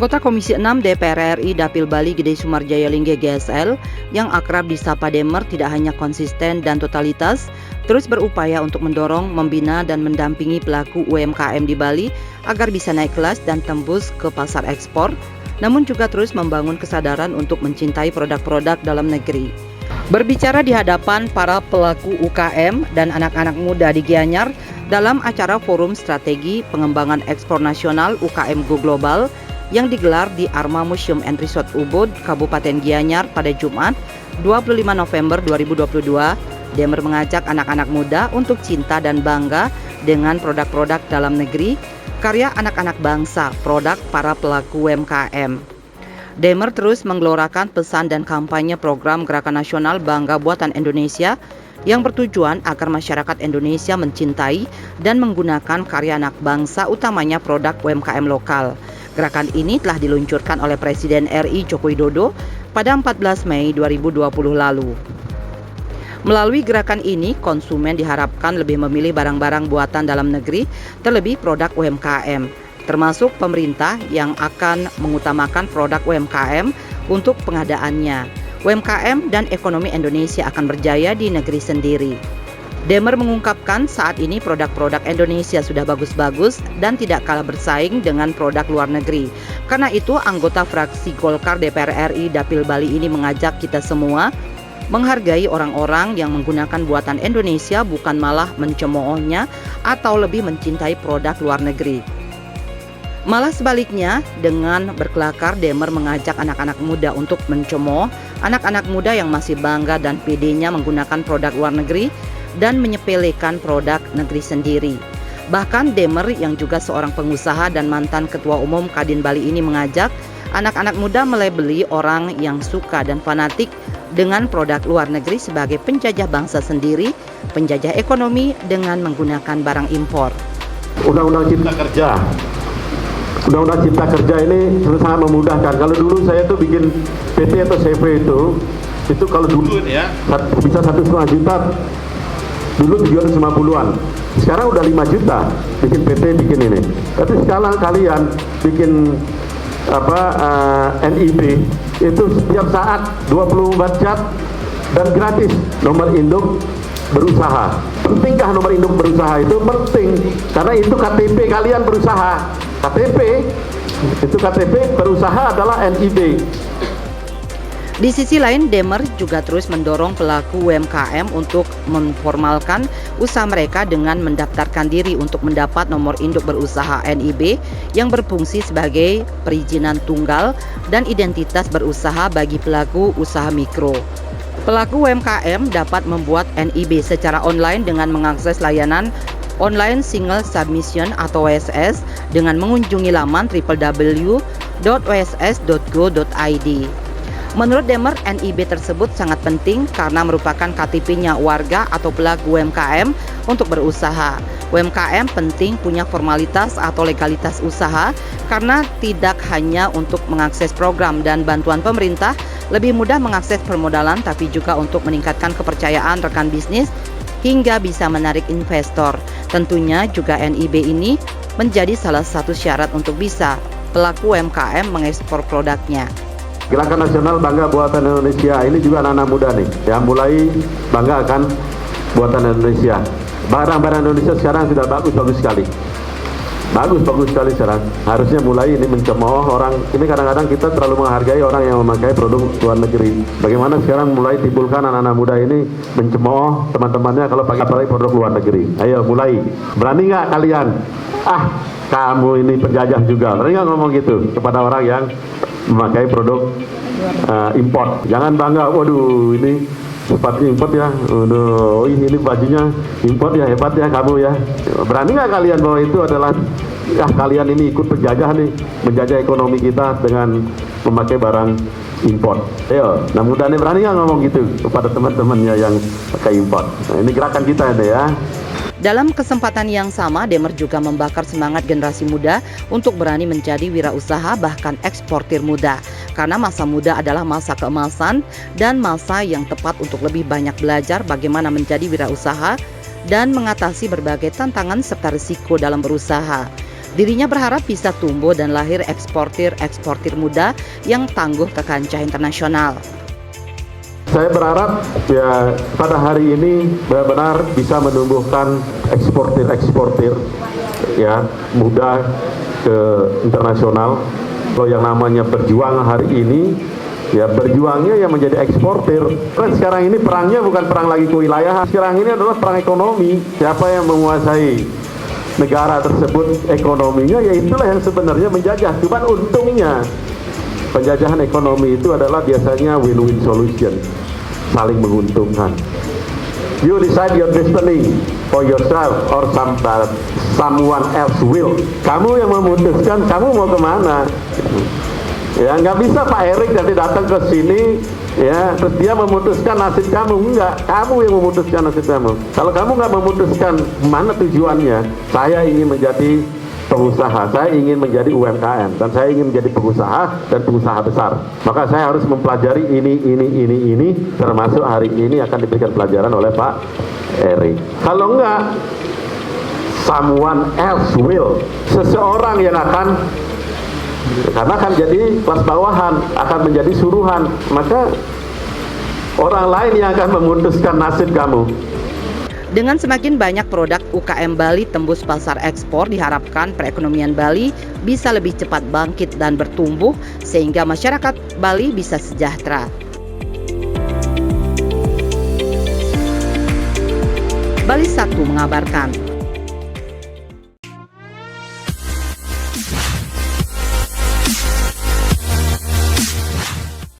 Anggota Komisi 6 DPR RI Dapil Bali Gede Sumarjaya Lingge GSL yang akrab disapa Demer tidak hanya konsisten dan totalitas, terus berupaya untuk mendorong, membina dan mendampingi pelaku UMKM di Bali agar bisa naik kelas dan tembus ke pasar ekspor, namun juga terus membangun kesadaran untuk mencintai produk-produk dalam negeri. Berbicara di hadapan para pelaku UKM dan anak-anak muda di Gianyar dalam acara Forum Strategi Pengembangan Ekspor Nasional UKM Go Global yang digelar di Arma Museum and Resort Ubud, Kabupaten Gianyar pada Jumat 25 November 2022, Demer mengajak anak-anak muda untuk cinta dan bangga dengan produk-produk dalam negeri, karya anak-anak bangsa, produk para pelaku UMKM. Demer terus menggelorakan pesan dan kampanye program Gerakan Nasional Bangga Buatan Indonesia yang bertujuan agar masyarakat Indonesia mencintai dan menggunakan karya anak bangsa, utamanya produk UMKM lokal. Gerakan ini telah diluncurkan oleh Presiden RI Joko Widodo pada 14 Mei 2020 lalu. Melalui gerakan ini, konsumen diharapkan lebih memilih barang-barang buatan dalam negeri, terlebih produk UMKM, termasuk pemerintah yang akan mengutamakan produk UMKM untuk pengadaannya. UMKM dan ekonomi Indonesia akan berjaya di negeri sendiri. Demer mengungkapkan saat ini produk-produk Indonesia sudah bagus-bagus dan tidak kalah bersaing dengan produk luar negeri. Karena itu, anggota fraksi Golkar DPR RI Dapil Bali ini mengajak kita semua menghargai orang-orang yang menggunakan buatan Indonesia, bukan malah mencemoohnya atau lebih mencintai produk luar negeri. Malah sebaliknya, dengan berkelakar Demer mengajak anak-anak muda untuk mencemooh anak-anak muda yang masih bangga dan pedenya menggunakan produk luar negeri dan menyepelekan produk negeri sendiri. Bahkan Demer yang juga seorang pengusaha dan mantan Ketua Umum Kadin Bali ini mengajak anak-anak muda melabeli orang yang suka dan fanatik dengan produk luar negeri sebagai penjajah bangsa sendiri, penjajah ekonomi dengan menggunakan barang impor. Undang-undang Cipta Kerja. Undang-undang Cipta Kerja ini sangat memudahkan. Kalau dulu saya tuh bikin PT atau CV itu kalau dulu ya bisa 1,5 juta. Dulu 750-an, sekarang udah 5 juta bikin PT, bikin ini. Tapi sekarang kalian bikin NIB itu setiap saat 24 jam dan gratis. Nomor induk berusaha. Pentingkah nomor induk berusaha? Itu penting karena itu KTP kalian berusaha. KTP berusaha adalah NIB. Di sisi lain, Demer juga terus mendorong pelaku UMKM untuk memformalkan usaha mereka dengan mendaftarkan diri untuk mendapat nomor induk berusaha NIB yang berfungsi sebagai perizinan tunggal dan identitas berusaha bagi pelaku usaha mikro. Pelaku UMKM dapat membuat NIB secara online dengan mengakses layanan Online Single Submission atau OSS dengan mengunjungi laman www.oss.go.id. Menurut Demer, NIB tersebut sangat penting karena merupakan KTP-nya warga atau pelaku UMKM untuk berusaha. UMKM penting punya formalitas atau legalitas usaha karena tidak hanya untuk mengakses program dan bantuan pemerintah, lebih mudah mengakses permodalan, tapi juga untuk meningkatkan kepercayaan rekan bisnis hingga bisa menarik investor. Tentunya juga NIB ini menjadi salah satu syarat untuk bisa pelaku UMKM mengekspor produknya. Gerakan Nasional Bangga Buatan Indonesia ini juga anak-anak muda nih, yang mulai bangga akan buatan Indonesia. Barang-barang Indonesia sekarang sudah bagus sekali. Bagus sekali sekarang. Harusnya mulai ini mencemooh orang. Ini kadang-kadang kita terlalu menghargai orang yang memakai produk luar negeri. Bagaimana sekarang mulai timbulkan anak-anak muda ini mencemooh teman-temannya kalau pakai produk luar negeri. Ayo mulai. Berani nggak kalian? Kamu ini penjajah juga. Berani nggak ngomong gitu kepada orang yang memakai produk import? Jangan bangga, waduh ini sepatunya import ya, waduh ini bajunya import ya, hebat ya kamu ya. Berani nggak kalian bahwa itu adalah kalian ini ikut penjajah nih, menjajah ekonomi kita dengan memakai barang import? Ayo, nah mudah nih, berani nggak ngomong gitu kepada teman-temannya yang pakai import? Nah, ini gerakan kita ya. Dalam kesempatan yang sama, Demer juga membakar semangat generasi muda untuk berani menjadi wirausaha bahkan eksportir muda. Karena masa muda adalah masa keemasan dan masa yang tepat untuk lebih banyak belajar bagaimana menjadi wirausaha dan mengatasi berbagai tantangan serta risiko dalam berusaha. Dirinya berharap bisa tumbuh dan lahir eksportir muda yang tangguh ke kancah internasional. Saya berharap ya pada hari ini benar-benar bisa menumbuhkan eksportir ya muda ke internasional. Kalau yang namanya berjuang hari ini, ya berjuangnya yang menjadi eksportir. Kan sekarang ini perangnya bukan perang lagi kewilayahan, sekarang ini adalah perang ekonomi. Siapa yang menguasai negara tersebut ekonominya, ya itulah yang sebenarnya menjajah. Cuman untungnya penjajahan ekonomi itu adalah biasanya win-win solution, saling menguntungkan. You decide your destiny for yourself or someone else will. Kamu yang memutuskan kamu mau kemana. Ya nggak bisa Pak Erik nanti datang ke sini ya terus dia memutuskan nasib kamu. Enggak, kamu yang memutuskan nasib kamu. Kalau kamu nggak memutuskan mana tujuannya, saya ingin menjadi pengusaha, saya ingin menjadi UMKM, dan saya ingin menjadi pengusaha dan pengusaha besar. Maka saya harus mempelajari ini, termasuk hari ini akan diberikan pelajaran oleh Pak Erik. Kalau enggak, someone else will. Seseorang yang akan, karena akan jadi kelas bawahan, akan menjadi suruhan, maka orang lain yang akan memutuskan nasib kamu. Dengan semakin banyak produk UKM Bali tembus pasar ekspor, diharapkan perekonomian Bali bisa lebih cepat bangkit dan bertumbuh sehingga masyarakat Bali bisa sejahtera. Bali 1 mengabarkan.